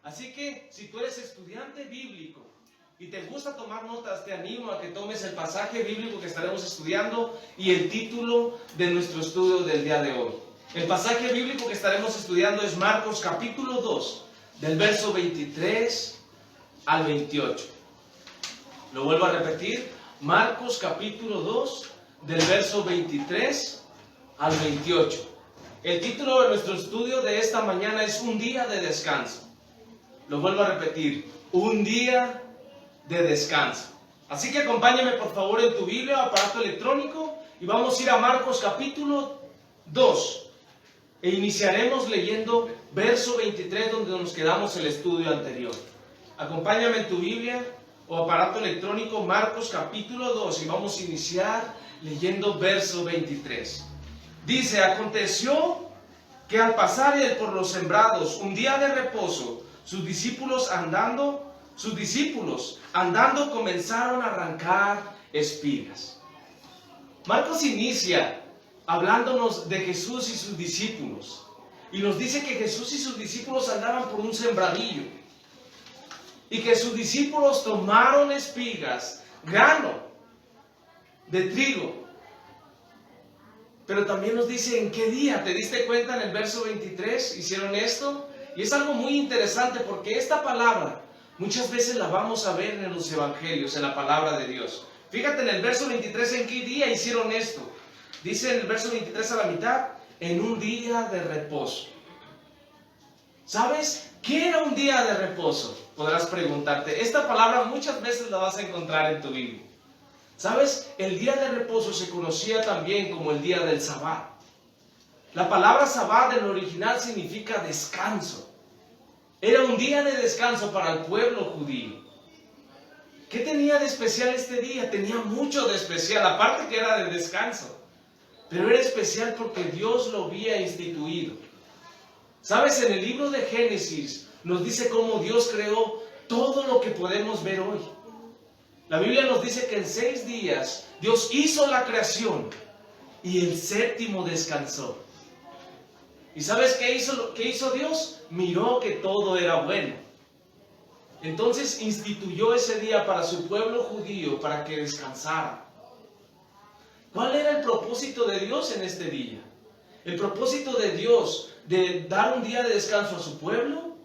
Así que si tú eres estudiante bíblico y te gusta tomar notas, te animo a que tomes el pasaje bíblico que estaremos estudiando y el título de nuestro estudio del día de hoy. El pasaje bíblico que estaremos estudiando es Marcos capítulo 2, del verso 23 al 28. Lo vuelvo a repetir, Marcos capítulo 2, del verso 23 al 28. El título de nuestro estudio de esta mañana es Un día de descanso. Lo vuelvo a repetir, un día de descanso. Así que acompáñame por favor en tu Biblia o aparato electrónico y vamos a ir a Marcos capítulo 2 e iniciaremos leyendo verso 23 donde nos quedamos el estudio anterior. Acompáñame en tu Biblia o aparato electrónico, Marcos capítulo 2, y vamos a iniciar leyendo verso 23. Dice: aconteció que al pasar él por los sembrados un día de reposo, sus discípulos andando comenzaron a arrancar espigas. Marcos inicia hablándonos de Jesús y sus discípulos, y nos dice que Jesús y sus discípulos andaban por un sembradillo, y que sus discípulos tomaron espigas, grano de trigo. Pero también nos dice en qué día. ¿Te diste cuenta? En el verso 23 hicieron esto. Y es algo muy interesante porque esta palabra muchas veces la vamos a ver en los evangelios, en la palabra de Dios. Fíjate en el verso 23 en qué día hicieron esto. Dice en el verso 23 a la mitad, en un día de reposo. ¿Sabes qué era un día de reposo? Podrás preguntarte. Esta palabra muchas veces la vas a encontrar en tu Biblia. ¿Sabes? El día de reposo se conocía también como el día del Sabbat. La palabra Sabbat en el original significa descanso. Era un día de descanso para el pueblo judío. ¿Qué tenía de especial este día? Tenía mucho de especial, aparte que era de descanso. Pero era especial porque Dios lo había instituido. ¿Sabes? En el libro de Génesis nos dice cómo Dios creó todo lo que podemos ver hoy. La Biblia nos dice que en 6 días Dios hizo la creación y el séptimo descansó. ¿Y sabes qué hizo Dios? Miró que todo era bueno. Entonces instituyó ese día para su pueblo judío para que descansara. ¿Cuál era el propósito de Dios en este día? El propósito de Dios de dar un día de descanso a su pueblo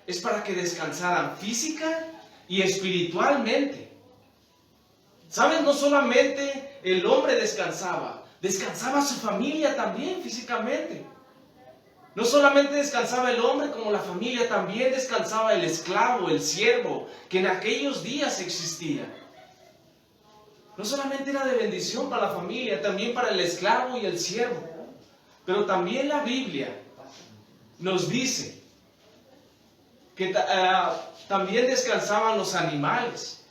es para que descansaran física y espiritualmente. ¿Sabes? No solamente el hombre descansaba su familia también físicamente. No solamente descansaba el hombre, como la familia, también descansaba el esclavo, el siervo, que en aquellos días existía. No solamente era de bendición para la familia, también para el esclavo y el siervo. Pero también la Biblia nos dice que también descansaban los animales,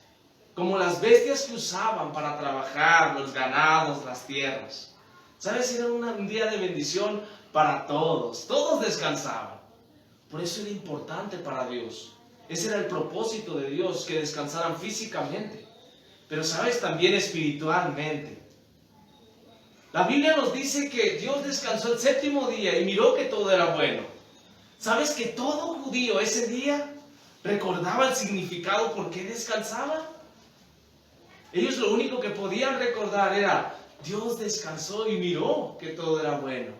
como las bestias que usaban para trabajar, los ganados, las tierras. ¿Sabes? Era un día de bendición para todos. Todos descansaban. Por eso era importante para Dios. Ese era el propósito de Dios, que descansaran físicamente. Pero, ¿sabes? También espiritualmente. La Biblia nos dice que Dios descansó el séptimo día y miró que todo era bueno. ¿Sabes que todo judío ese día recordaba el significado por qué descansaba? Ellos lo único que podían recordar era: Dios descansó y miró que todo era bueno.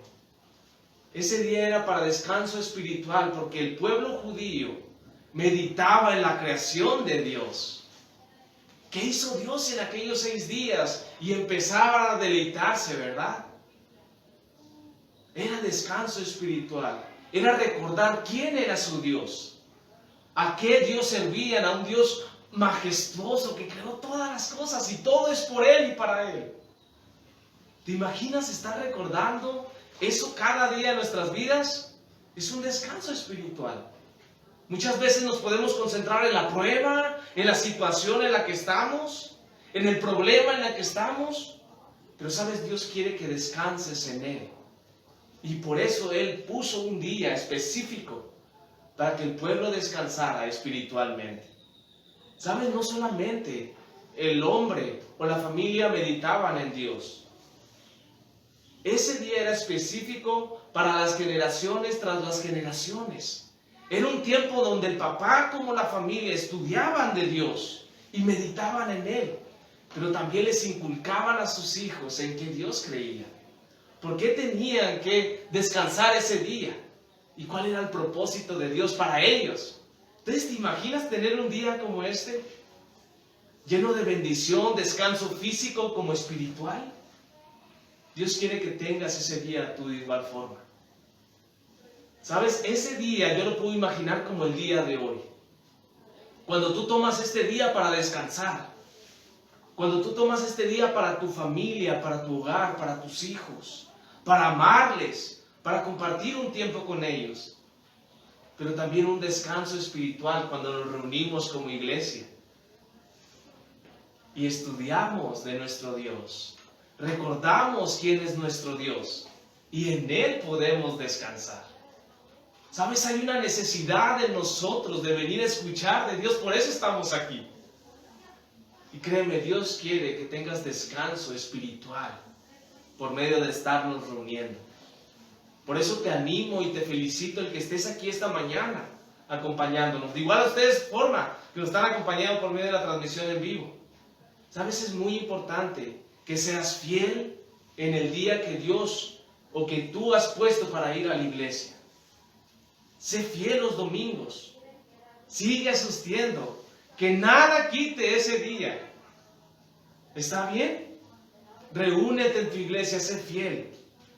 Ese día era para descanso espiritual porque el pueblo judío meditaba en la creación de Dios. ¿Qué hizo Dios en aquellos 6 días? Y empezaban a deleitarse, ¿verdad? Era descanso espiritual. Era recordar quién era su Dios. A qué Dios servían, a un Dios majestuoso que creó todas las cosas y todo es por Él y para Él. ¿Te imaginas estar recordando eso cada día en nuestras vidas? Es un descanso espiritual. Muchas veces nos podemos concentrar en la prueba, en la situación en la que estamos, en el problema en el que estamos. Pero sabes, Dios quiere que descanses en Él. Y por eso Él puso un día específico para que el pueblo descansara espiritualmente. ¿Sabes? No solamente el hombre o la familia meditaban en Dios. Ese día era específico para las generaciones tras las generaciones. Era un tiempo donde el papá como la familia estudiaban de Dios y meditaban en Él, pero también les inculcaban a sus hijos en que Dios creía. ¿Por qué tenían que descansar ese día? ¿Y cuál era el propósito de Dios para ellos? Entonces, ¿te imaginas tener un día como este? Lleno de bendición, descanso físico como espiritual. Dios quiere que tengas ese día tú de igual forma. ¿Sabes? Ese día yo lo puedo imaginar como el día de hoy. Cuando tú tomas este día para descansar. Cuando tú tomas este día para tu familia, para tu hogar, para tus hijos. Para amarles, para compartir un tiempo con ellos. Pero también un descanso espiritual cuando nos reunimos como iglesia. Y estudiamos de nuestro Dios. Recordamos quién es nuestro Dios. Y en Él podemos descansar. ¿Sabes? Hay una necesidad en nosotros de venir a escuchar de Dios. Por eso estamos aquí. Y créeme, Dios quiere que tengas descanso espiritual por medio de estarnos reuniendo. Por eso te animo y te felicito el que estés aquí esta mañana acompañándonos. De igual a ustedes forma que nos están acompañando por medio de la transmisión en vivo. ¿Sabes? Es muy importante que seas fiel en el día que Dios o que tú has puesto para ir a la iglesia. Sé fiel los domingos. Sigue asistiendo. Que nada quite ese día. ¿Está bien? Reúnete en tu iglesia, sé fiel.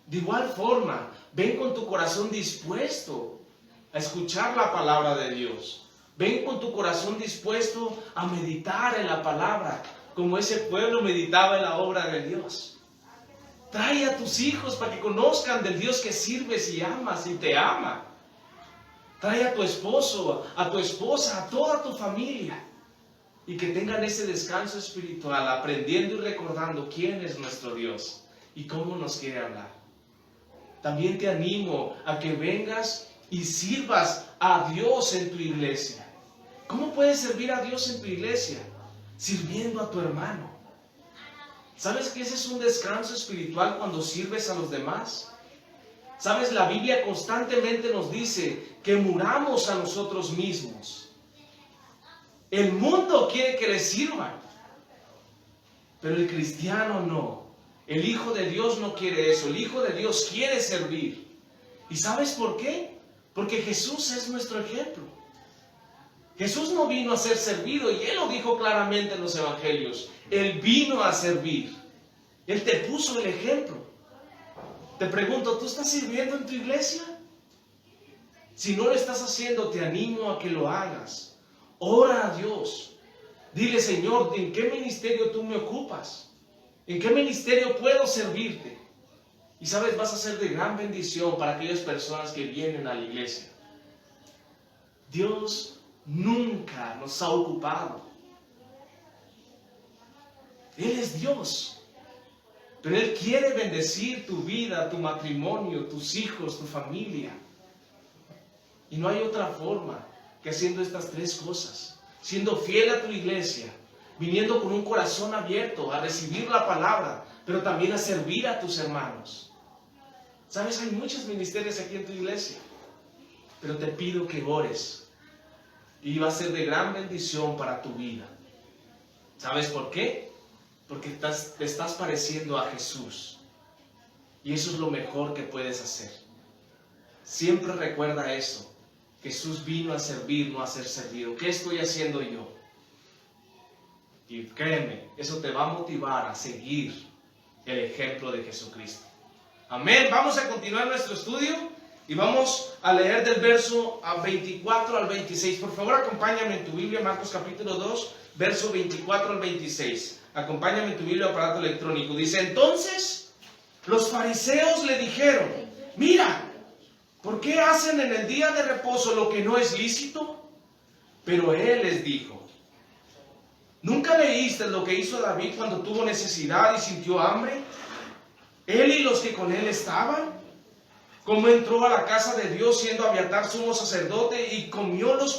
De igual forma, ven con tu corazón dispuesto a escuchar la palabra de Dios. Ven con tu corazón dispuesto a meditar en la palabra, como ese pueblo meditaba en la obra de Dios. Trae a tus hijos para que conozcan del Dios que sirves y amas y te ama. Trae a tu esposo, a tu esposa, a toda tu familia. Y que tengan ese descanso espiritual, aprendiendo y recordando quién es nuestro Dios y cómo nos quiere hablar. También te animo a que vengas y sirvas a Dios en tu iglesia. ¿Cómo puedes servir a Dios en tu iglesia? Sirviendo a tu hermano. ¿Sabes que ese es un descanso espiritual cuando sirves a los demás? ¿Sabes? La Biblia constantemente nos dice que muramos a nosotros mismos. El mundo quiere que le sirvan, pero el cristiano no. El Hijo de Dios no quiere eso. El Hijo de Dios quiere servir. ¿Y sabes por qué? Porque Jesús es nuestro ejemplo. Jesús no vino a ser servido, y Él lo dijo claramente en los evangelios. Él vino a servir. Él te puso el ejemplo. Te pregunto, ¿tú estás sirviendo en tu iglesia? Si no lo estás haciendo, te animo a que lo hagas. Ora a Dios. Dile, Señor, ¿en qué ministerio tú me ocupas? ¿En qué ministerio puedo servirte? Y sabes, vas a ser de gran bendición para aquellas personas que vienen a la iglesia. Dios nunca nos ha ocupado. Él es Dios. Pero Él quiere bendecir tu vida, tu matrimonio, tus hijos, tu familia. Y no hay otra forma que haciendo estas tres cosas. Siendo fiel a tu iglesia, viniendo con un corazón abierto a recibir la palabra, pero también a servir a tus hermanos. ¿Sabes? Hay muchos ministerios aquí en tu iglesia, pero te pido que ores. Y va a ser de gran bendición para tu vida. ¿Sabes por qué? Porque te estás pareciendo a Jesús. Y eso es lo mejor que puedes hacer. Siempre recuerda eso. Jesús vino a servir, no a ser servido. ¿Qué estoy haciendo yo? Y créeme, eso te va a motivar a seguir el ejemplo de Jesucristo. Amén. Vamos a continuar nuestro estudio y vamos a leer del verso 24 al 26. Por favor, acompáñame en tu Biblia, Marcos capítulo 2, verso 24 al 26. Acompáñame en tu Biblia, aparato electrónico. Dice, entonces los fariseos le dijeron, mira, ¿por qué hacen en el día de reposo lo que no es lícito? Pero Él les dijo, ¿nunca leíste lo que hizo David cuando tuvo necesidad y sintió hambre? Él y los que con él estaban. Cómo entró a la casa de Dios siendo Abiatar sumo sacerdote y comió los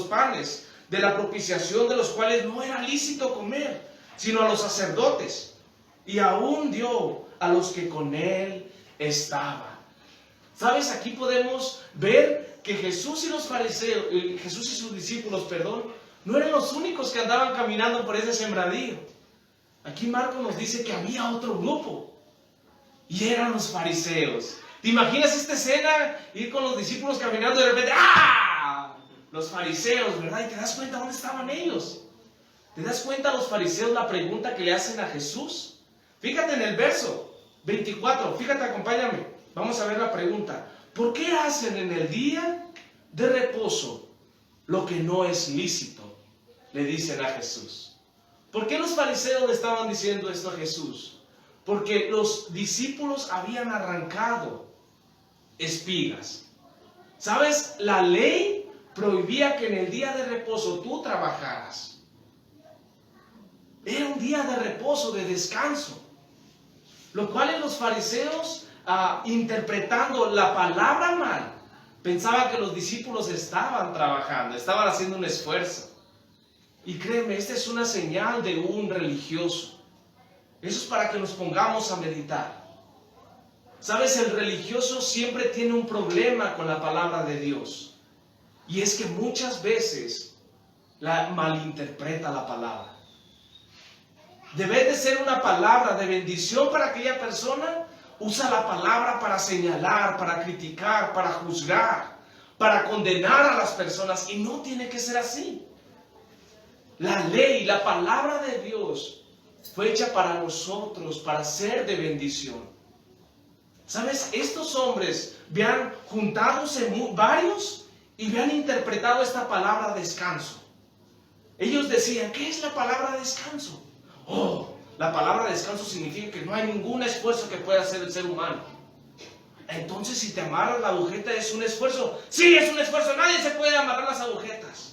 panes de la propiciación, de los cuales no era lícito comer, sino a los sacerdotes. Y aún dio a los que con él estaban. ¿Sabes? Aquí podemos ver que Jesús y los fariseos, Jesús y sus discípulos, perdón, no eran los únicos que andaban caminando por ese sembradío. Aquí Marcos nos dice que había otro grupo, y eran los fariseos. ¿Te imaginas esta escena? Ir con los discípulos caminando y de repente, ¡ah! Los fariseos, ¿verdad? Y te das cuenta dónde estaban ellos. ¿Te das cuenta los fariseos la pregunta que le hacen a Jesús? Fíjate en el verso 24, fíjate, acompáñame. Vamos a ver la pregunta. ¿Por qué hacen en el día de reposo lo que no es lícito? Le dicen a Jesús. ¿Por qué los fariseos le estaban diciendo esto a Jesús? Porque los discípulos habían arrancado espigas. ¿Sabes? La ley prohibía que en el día de reposo tú trabajaras. Era un día de reposo, de descanso. Lo cual los fariseos, interpretando la palabra mal, pensaban que los discípulos estaban trabajando, estaban haciendo un esfuerzo. Y créeme, esta es una señal de un religioso. Eso es para que nos pongamos a meditar. ¿Sabes? El religioso siempre tiene un problema con la palabra de Dios. Y es que muchas veces malinterpreta la palabra. Debe de ser una palabra de bendición para aquella persona. Usa la palabra para señalar, para criticar, para juzgar, para condenar a las personas. Y no tiene que ser así. La ley, la palabra de Dios fue hecha para nosotros, para ser de bendición. ¿Sabes? Estos hombres habían juntadose varios y habían interpretado esta palabra descanso. Ellos decían, ¿qué es la palabra descanso? Oh, la palabra descanso significa que no hay ningún esfuerzo que pueda hacer el ser humano. Entonces, si te amarras la agujeta, ¿es un esfuerzo? Sí, es un esfuerzo. Nadie se puede amarrar las agujetas.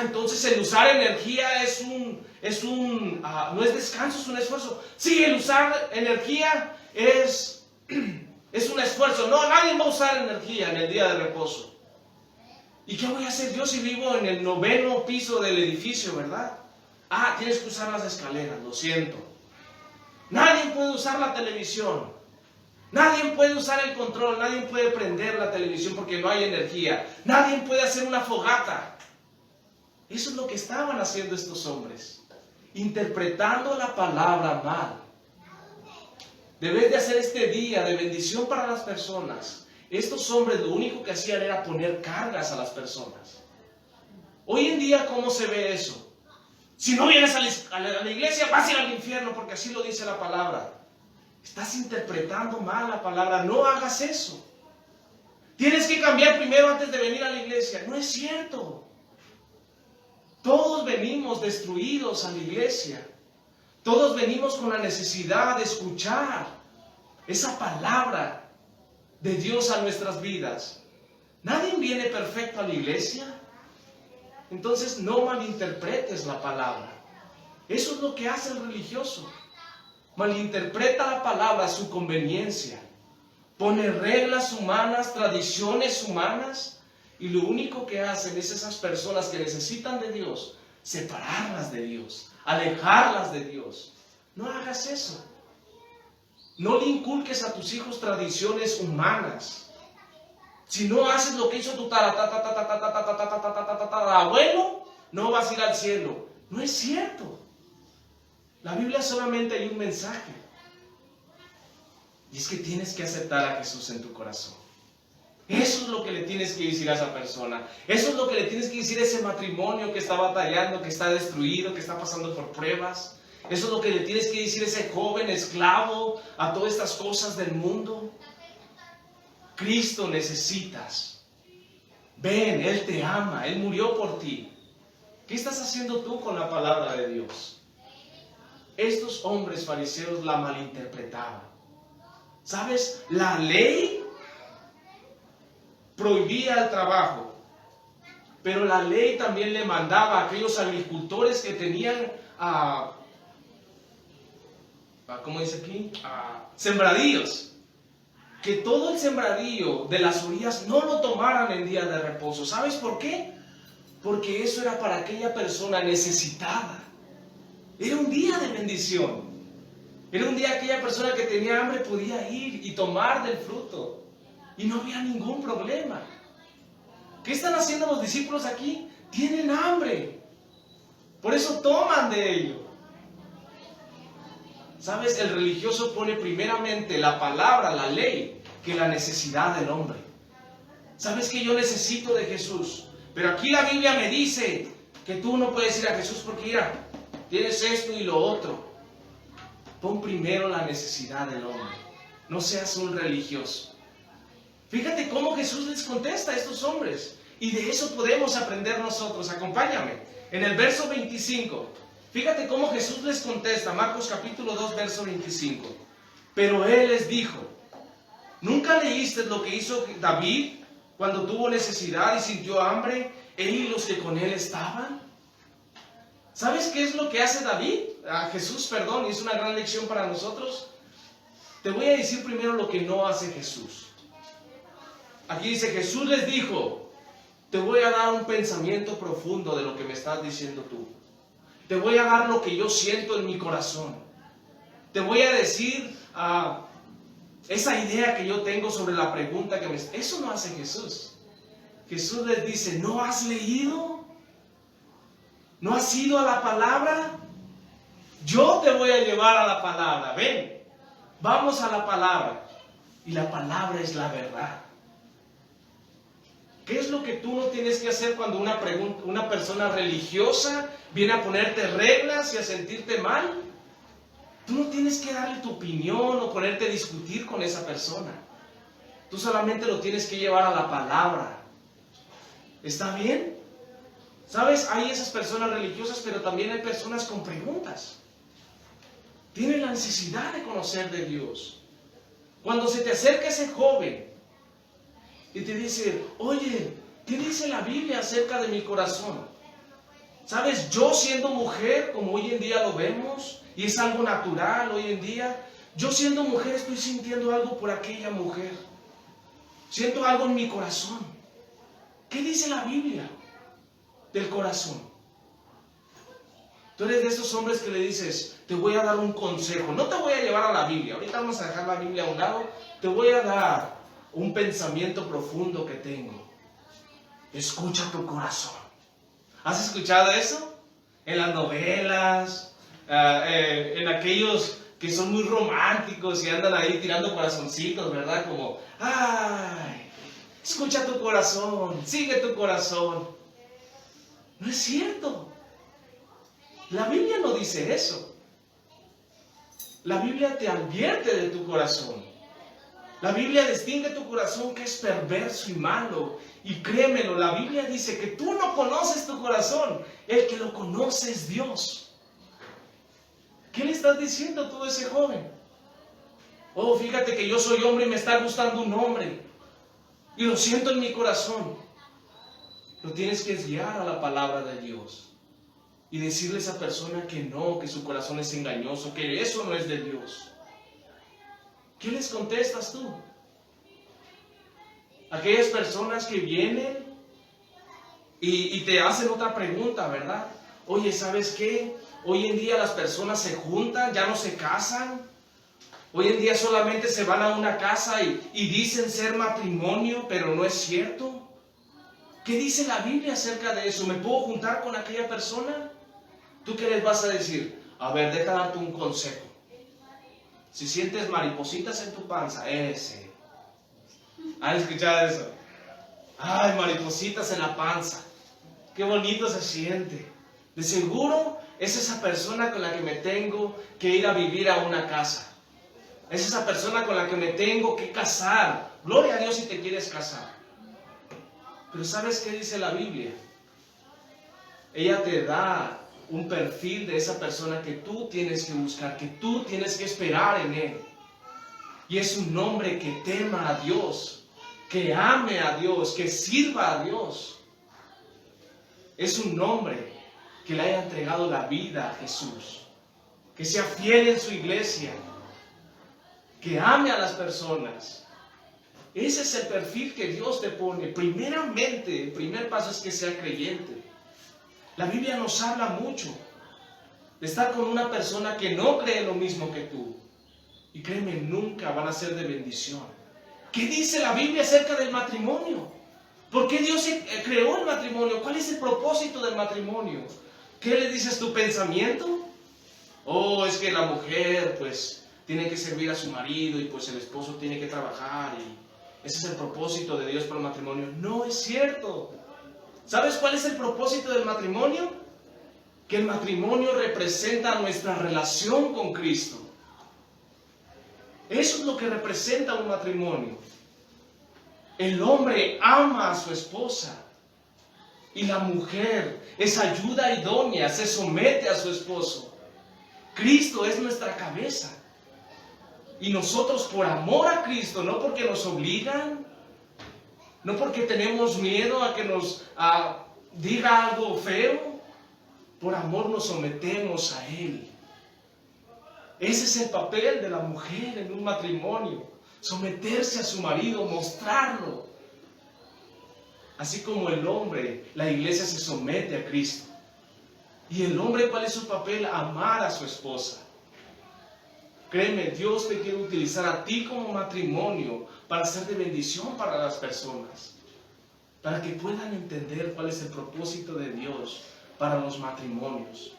Entonces el usar energía no es descanso, es un esfuerzo. Sí, el usar energía es un esfuerzo. No, nadie va a usar energía en el día de reposo. ¿Y qué voy a hacer yo si vivo en el 9º piso del edificio, verdad? Tienes que usar las escaleras, lo siento. Nadie puede usar la televisión. Nadie puede usar el control, nadie puede prender la televisión porque no hay energía. Nadie puede hacer una fogata. Eso es lo que estaban haciendo estos hombres, interpretando la palabra mal. Debes de hacer este día de bendición para las personas. Estos hombres lo único que hacían era poner cargas a las personas. Hoy en día, ¿cómo se ve eso? Si no vienes a la iglesia, vas a ir al infierno, porque así lo dice la palabra. Estás interpretando mal la palabra. No hagas eso. Tienes que cambiar primero antes de venir a la iglesia. No es cierto. Todos venimos destruidos a la iglesia. Todos venimos con la necesidad de escuchar esa palabra de Dios a nuestras vidas. Nadie viene perfecto a la iglesia. Entonces no malinterpretes la palabra. Eso es lo que hace el religioso. Malinterpreta la palabra a su conveniencia. Pone reglas humanas, tradiciones humanas. Y lo único que hacen es esas personas que necesitan de Dios, separarlas de Dios, alejarlas de Dios. No hagas eso. No le inculques a tus hijos tradiciones humanas. Si no haces lo que hizo tu abuelo, no vas a ir al cielo. No es cierto. La Biblia solamente hay un mensaje. Y es que tienes que aceptar a Jesús en tu corazón. Eso es lo que le tienes que decir a esa persona. Eso es lo que le tienes que decir a ese matrimonio que está batallando, que está destruido, que está pasando por pruebas. Eso es lo que le tienes que decir a ese joven esclavo a todas estas cosas del mundo. Cristo necesitas. Ven, Él te ama, Él murió por ti. ¿Qué estás haciendo tú con la palabra de Dios? Estos hombres fariseos la malinterpretaban. ¿Sabes? La ley prohibía el trabajo, pero la ley también le mandaba a aquellos agricultores que tenían, ¿cómo dice aquí? Sembradíos, que todo el sembradío de las orillas no lo tomaran en día de reposo. ¿Sabes por qué? Porque eso era para aquella persona necesitada. Era un día de bendición. Era un día aquella persona que tenía hambre podía ir y tomar del fruto. y no había ningún problema. ¿Qué están haciendo los discípulos aquí? Tienen hambre. Por eso toman de ello. ¿Sabes? El religioso pone primeramente la palabra, la ley, que la necesidad del hombre. ¿Sabes que yo necesito de Jesús? Pero aquí la Biblia me dice que tú no puedes ir a Jesús porque mira, tienes esto y lo otro. Pon primero la necesidad del hombre. No seas un religioso. Fíjate cómo Jesús les contesta a estos hombres. Y de eso podemos aprender nosotros. Acompáñame. En el verso 25. Fíjate cómo Jesús les contesta. Marcos capítulo 2, verso 25. Pero Él les dijo: ¿nunca leíste lo que hizo David cuando tuvo necesidad y sintió hambre, él y los que con él estaban? ¿Sabes qué es lo que hace David? Jesús, perdón, y es una gran lección para nosotros. Te voy a decir primero lo que no hace Jesús. Aquí dice, Jesús les dijo: te voy a dar un pensamiento profundo de lo que me estás diciendo tú. Te voy a dar lo que yo siento en mi corazón. Te voy a decir esa idea que yo tengo sobre la pregunta que me... Eso no hace Jesús. Jesús les dice: ¿no has leído? ¿No has ido a la palabra? Yo te voy a llevar a la palabra. Ven, vamos a la palabra. Y la palabra es la verdad. ¿Qué es lo que tú no tienes que hacer cuando una persona religiosa viene a ponerte reglas y a sentirte mal? Tú no tienes que darle tu opinión o ponerte a discutir con esa persona. Tú solamente lo tienes que llevar a la palabra. ¿Está bien? ¿Sabes? Hay esas personas religiosas, pero también hay personas con preguntas. Tienen la necesidad de conocer de Dios. Cuando se te acerca ese joven y te dice: oye, ¿qué dice la Biblia acerca de mi corazón? ¿Sabes? Yo siendo mujer, como hoy en día lo vemos, y es algo natural hoy en día, yo siendo mujer estoy sintiendo algo por aquella mujer. Siento algo en mi corazón. ¿Qué dice la Biblia del corazón? Tú eres de esos hombres que le dices: te voy a dar un consejo. No te voy a llevar a la Biblia. Ahorita vamos a dejar la Biblia a un lado. Te voy a dar un pensamiento profundo que tengo. Escucha tu corazón. ¿Has escuchado eso? En las novelas, en aquellos que son muy románticos y andan ahí tirando corazoncitos, ¿verdad? Como, ay, escucha tu corazón, sigue tu corazón. No es cierto. La Biblia no dice eso. La Biblia te advierte de tu corazón. La Biblia distingue tu corazón que es perverso y malo. Y créemelo, la Biblia dice que tú no conoces tu corazón. El que lo conoce es Dios. ¿Qué le estás diciendo tú a ese joven? Oh, fíjate que yo soy hombre y me está gustando un hombre. Y lo siento en mi corazón. Lo tienes que guiar a la palabra de Dios. Y decirle a esa persona que no, que su corazón es engañoso, que eso no es de Dios. ¿Qué les contestas tú? Aquellas personas que vienen y te hacen otra pregunta, ¿verdad? Oye, ¿sabes qué? Hoy en día las personas se juntan, ya no se casan. Hoy en día solamente se van a una casa y dicen ser matrimonio, pero no es cierto. ¿Qué dice la Biblia acerca de eso? ¿Me puedo juntar con aquella persona? ¿Tú qué les vas a decir? A ver, déjame darte un consejo. Si sientes maripositas en tu panza, ese. ¿Han escuchado eso? Ay, maripositas en la panza. Qué bonito se siente. De seguro es esa persona con la que me tengo que ir a vivir a una casa. Es esa persona con la que me tengo que casar. Gloria a Dios si te quieres casar. Pero ¿sabes qué dice la Biblia? Ella te da un perfil de esa persona que tú tienes que buscar, que tú tienes que esperar en él. Y es un hombre que tema a Dios, que ame a Dios, que sirva a Dios. Es un hombre que le haya entregado la vida a Jesús, que sea fiel en su iglesia, que ame a las personas. Ese es el perfil que Dios te pone. Primeramente, el primer paso es que sea creyente. La Biblia nos habla mucho de estar con una persona que no cree lo mismo que tú. Y créeme, nunca van a ser de bendición. ¿Qué dice la Biblia acerca del matrimonio? ¿Por qué Dios creó el matrimonio? ¿Cuál es el propósito del matrimonio? ¿Qué le dices tu pensamiento? Oh, es que la mujer pues tiene que servir a su marido y pues el esposo tiene que trabajar y ese es el propósito de Dios para el matrimonio. No es cierto. ¿Sabes cuál es el propósito del matrimonio? Que el matrimonio representa nuestra relación con Cristo. Eso es lo que representa un matrimonio. El hombre ama a su esposa y la mujer es ayuda idónea, se somete a su esposo. Cristo es nuestra cabeza. Y nosotros por amor a Cristo, no porque nos obligan, no porque tenemos miedo a que nos diga algo feo, por amor nos sometemos a Él. Ese es el papel de la mujer en un matrimonio, someterse a su marido, mostrarlo. Así como el hombre, la iglesia se somete a Cristo. Y el hombre, ¿cuál es su papel? Amar a su esposa. Créeme, Dios te quiere utilizar a ti como matrimonio para ser de bendición para las personas, para que puedan entender cuál es el propósito de Dios para los matrimonios.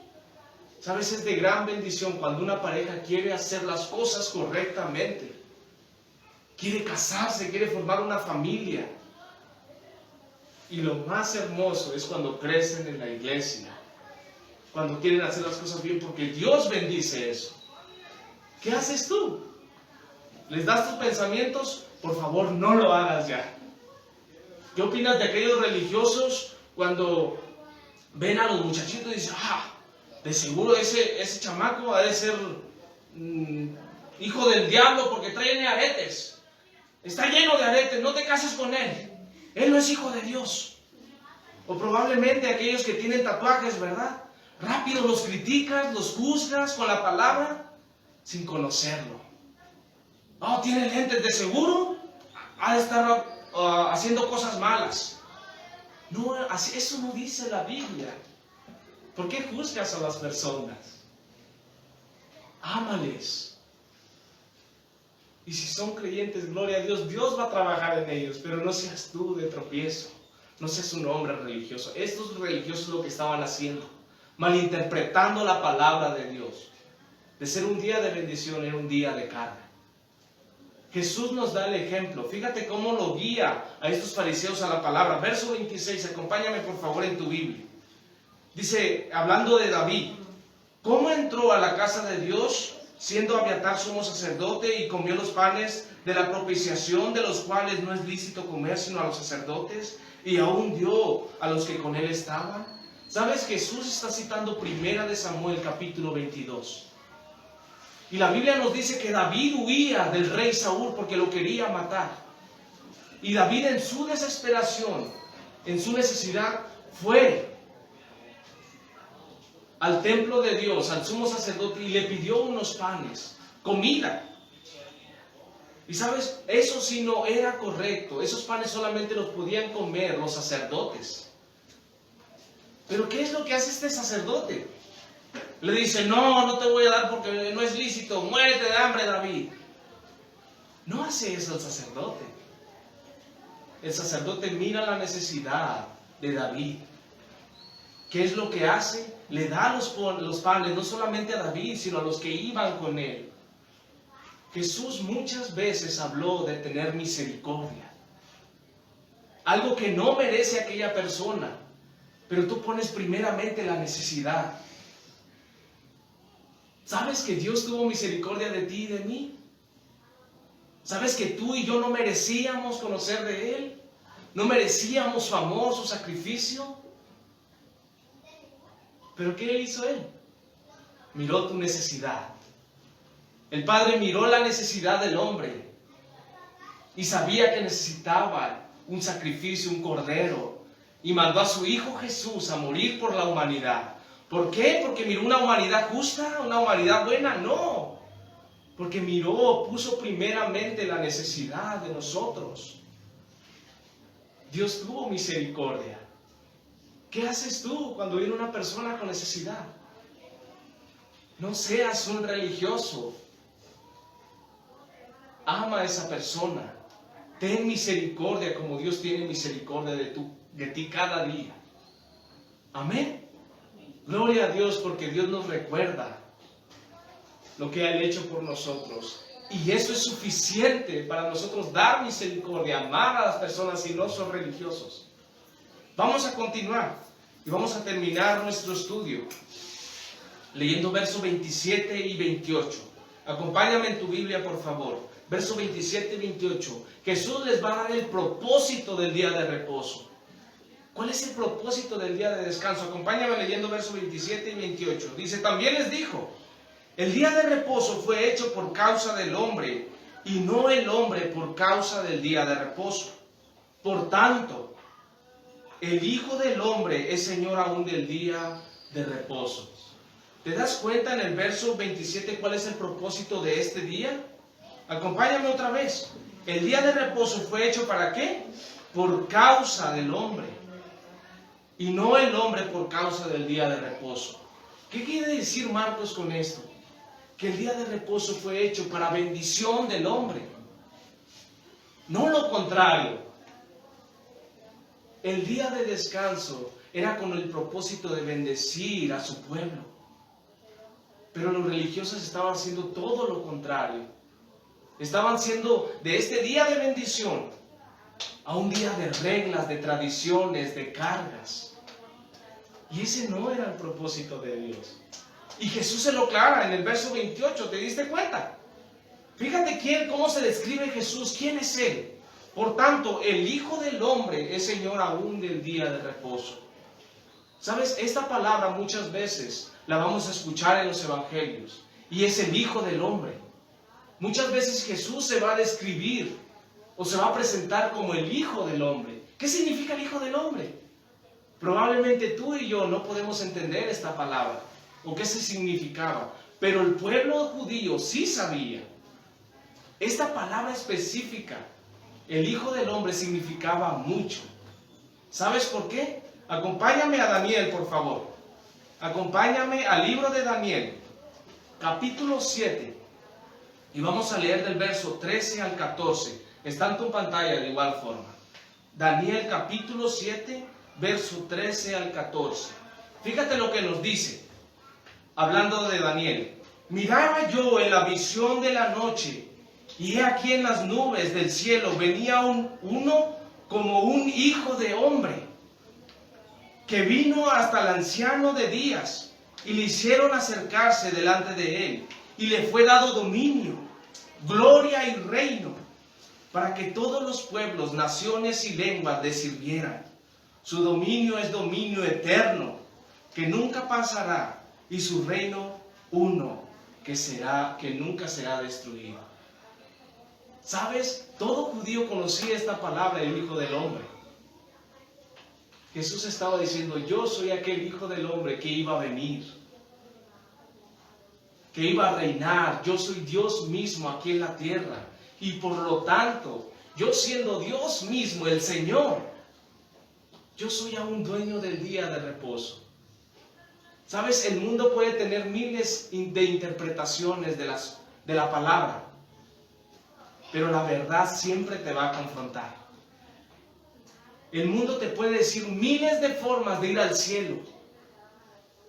¿Sabes? Es de gran bendición cuando una pareja quiere hacer las cosas correctamente, quiere casarse, quiere formar una familia. Y lo más hermoso es cuando crecen en la iglesia, cuando quieren hacer las cosas bien, porque Dios bendice eso. ¿Qué haces tú? ¿Les das tus pensamientos? Por favor, no lo hagas ya. ¿Qué opinas de aquellos religiosos cuando ven a los muchachitos y dicen, de seguro ese chamaco ha de ser hijo del diablo porque trae aretes? Está lleno de aretes, no te cases con él. Él no es hijo de Dios. O probablemente aquellos que tienen tatuajes, ¿verdad? Rápido los criticas, los juzgas con la palabra sin conocerlo. Tiene lentes, de seguro ha de estar haciendo cosas malas. No, eso no dice la Biblia. ¿Por qué juzgas a las personas? Ámales. Y si son creyentes, gloria a Dios, Dios va a trabajar en ellos, pero no seas tú de tropiezo, no seas un hombre religioso. Estos religiosos lo que estaban haciendo, malinterpretando la palabra de Dios. De ser un día de bendición, era un día de carga. Jesús nos da el ejemplo. Fíjate cómo lo guía a estos fariseos a la palabra. Verso 26, acompáñame por favor en tu Biblia. Dice, hablando de David, ¿cómo entró a la casa de Dios siendo Abiatar sumo sacerdote y comió los panes de la propiciación, de los cuales no es lícito comer sino a los sacerdotes, y aún dio a los que con él estaban? ¿Sabes? Jesús está citando 1 Samuel capítulo 22. Y la Biblia nos dice que David huía del rey Saúl porque lo quería matar. Y David en su desesperación, en su necesidad, fue al templo de Dios, al sumo sacerdote, y le pidió unos panes, comida. Y sabes, eso sí no era correcto. Esos panes solamente los podían comer los sacerdotes. Pero ¿qué es lo que hace este sacerdote? Le dice, no te voy a dar porque no es lícito, muérete de hambre, David. No hace eso el sacerdote. El sacerdote mira la necesidad de David. ¿Qué es lo que hace? Le da los panes, no solamente a David, sino a los que iban con él. Jesús muchas veces habló de tener misericordia. Algo que no merece aquella persona, pero tú pones primeramente la necesidad. ¿Sabes que Dios tuvo misericordia de ti y de mí? ¿Sabes que tú y yo no merecíamos conocer de Él? ¿No merecíamos su amor, su sacrificio? ¿Pero qué hizo Él? Miró tu necesidad. El Padre miró la necesidad del hombre y sabía que necesitaba un sacrificio, un cordero, y mandó a su Hijo Jesús a morir por la humanidad. ¿Por qué? ¿Porque miró una humanidad justa, una humanidad buena? No, porque puso primeramente la necesidad de nosotros. Dios tuvo misericordia. ¿Qué haces tú cuando viene una persona con necesidad? No seas un religioso. Ama a esa persona. Ten misericordia como Dios tiene misericordia de ti cada día. Amén. Gloria a Dios, porque Dios nos recuerda lo que ha hecho por nosotros. Y eso es suficiente para nosotros dar misericordia, amar a las personas y no son religiosos. Vamos a continuar y vamos a terminar nuestro estudio leyendo versos 27 y 28. Acompáñame en tu Biblia, por favor. Versos 27 y 28. Jesús les va a dar el propósito del día de reposo. ¿Cuál es el propósito del día de descanso? Acompáñame leyendo versos 27 y 28. Dice, también les dijo, el día de reposo fue hecho por causa del hombre, y no el hombre por causa del día de reposo. Por tanto, el Hijo del Hombre es Señor aún del día de reposo. ¿Te das cuenta en el verso 27 cuál es el propósito de este día? Acompáñame otra vez. El día de reposo fue hecho ¿para qué? Por causa del hombre, y no el hombre por causa del día de reposo. ¿Qué quiere decir Marcos con esto? Que el día de reposo fue hecho para bendición del hombre, no lo contrario. El día de descanso era con el propósito de bendecir a su pueblo, pero los religiosos estaban haciendo todo lo contrario. Estaban haciendo de este día de bendición a un día de reglas, de tradiciones, de cargas. Y ese no era el propósito de Dios. Y Jesús se lo aclara en el verso 28, ¿te diste cuenta? Fíjate cómo se describe Jesús, quién es Él. Por tanto, el Hijo del Hombre es Señor aún del día de reposo. ¿Sabes? Esta palabra muchas veces la vamos a escuchar en los evangelios. Y es el Hijo del Hombre. Muchas veces Jesús se va a describir o se va a presentar como el Hijo del Hombre. ¿Qué significa el Hijo del Hombre? Probablemente tú y yo no podemos entender esta palabra o qué se significaba, pero el pueblo judío sí sabía. Esta palabra específica, el Hijo del Hombre, significaba mucho. ¿Sabes por qué? Acompáñame a Daniel, por favor. Acompáñame al libro de Daniel, capítulo 7. Y vamos a leer del verso 13 al 14. Está en tu pantalla de igual forma. Daniel capítulo 7, verso 13 al 14. Fíjate lo que nos dice, hablando de Daniel. Miraba yo en la visión de la noche, y he aquí en las nubes del cielo venía uno como un hijo de hombre, que vino hasta el anciano de días, y le hicieron acercarse delante de él, y le fue dado dominio, gloria y reino, para que todos los pueblos, naciones y lenguas le sirvieran. Su dominio es dominio eterno, que nunca pasará, y su reino uno, que nunca será destruido. ¿Sabes? Todo judío conocía esta palabra, el Hijo del Hombre. Jesús estaba diciendo, yo soy aquel Hijo del Hombre que iba a venir, que iba a reinar. Yo soy Dios mismo aquí en la tierra, y por lo tanto, yo siendo Dios mismo, el Señor, yo soy aún dueño del día de reposo. ¿Sabes? El mundo puede tener miles de interpretaciones de la palabra, pero la verdad siempre te va a confrontar. El mundo te puede decir miles de formas de ir al cielo,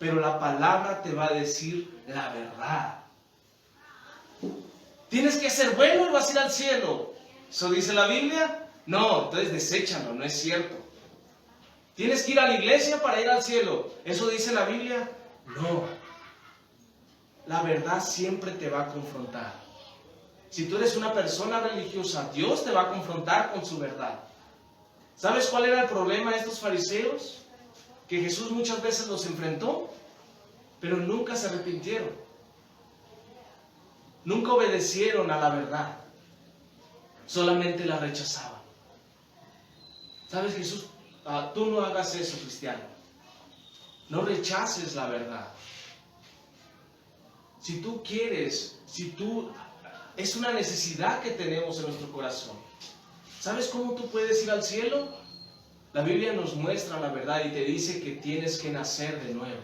pero la palabra te va a decir la verdad. Tienes que ser bueno y vas a ir al cielo. ¿Eso dice la Biblia? No, entonces deséchalo, no es cierto. ¿Tienes que ir a la iglesia para ir al cielo? ¿Eso dice la Biblia? No. La verdad siempre te va a confrontar. Si tú eres una persona religiosa, Dios te va a confrontar con su verdad. ¿Sabes cuál era el problema de estos fariseos? Que Jesús muchas veces los enfrentó, pero nunca se arrepintieron. Nunca obedecieron a la verdad. Solamente la rechazaban. ¿Sabes, Jesús? Tú no hagas eso, cristiano. No rechaces la verdad. Si tú quieres, es una necesidad que tenemos en nuestro corazón. ¿Sabes cómo tú puedes ir al cielo? La Biblia nos muestra la verdad y te dice que tienes que nacer de nuevo.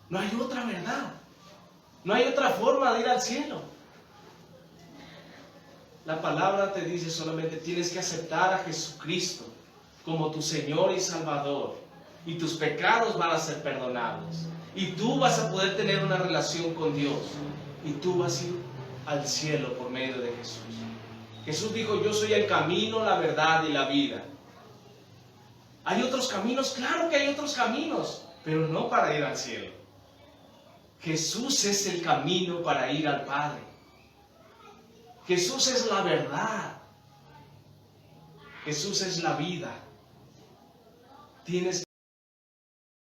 No hay otra verdad. No hay otra forma de ir al cielo. La palabra te dice solamente tienes que aceptar a Jesucristo como tu Señor y Salvador, y tus pecados van a ser perdonados, y tú vas a poder tener una relación con Dios, y tú vas a ir al cielo por medio de Jesús. Jesús dijo, yo soy el camino, la verdad y la vida. ¿Hay otros caminos? Claro que hay otros caminos, pero no para ir al cielo. Jesús es el camino para ir al Padre. Jesús es la verdad. Jesús es la vida. Tienes